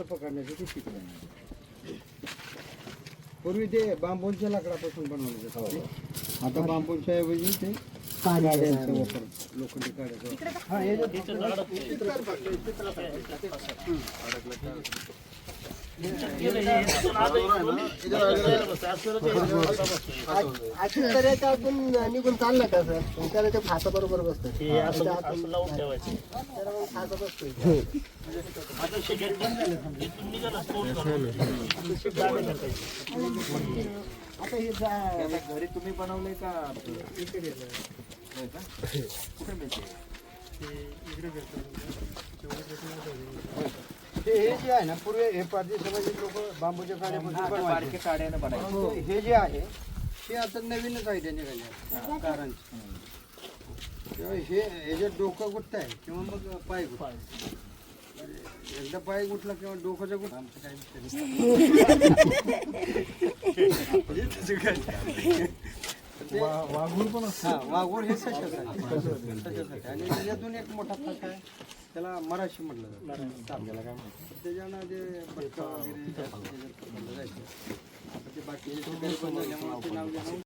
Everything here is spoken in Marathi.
पकडण्यासाठी शिकले. पूर्वी ते बांबूच्या लाकडापासून बनवले जाते. आता बांबूच्या ऐवजी ते काड्यांचा वापर लोखंडी काड्याचा आपण निघून चाललं का सर त्याला ते फासा बरोबर बसतं फासा बसतोय. आता हे घरी तुम्ही बनवले का कुठे हे जे आहे ना पूर्वी हे पारधी समाजाचे लोक बांबूच्या काड्यापासून बनवायचे. हे जे आहे हे आता नवीनच आयडिया निघाली कारण हे ह्याच्यात डोकं गुटत आहे किंवा मग पाय गुटत. एकदा पाय गुटला किंवा डोकंचं गुट आमचं वाघूर पण वाघूर हे सशासाठी आणि त्याच्यातून एक मोठा फास आहे त्याला मराठी म्हटलं जातं. त्याच्यानं जे बटका वगैरे जायचं. आता ते बाकी नाव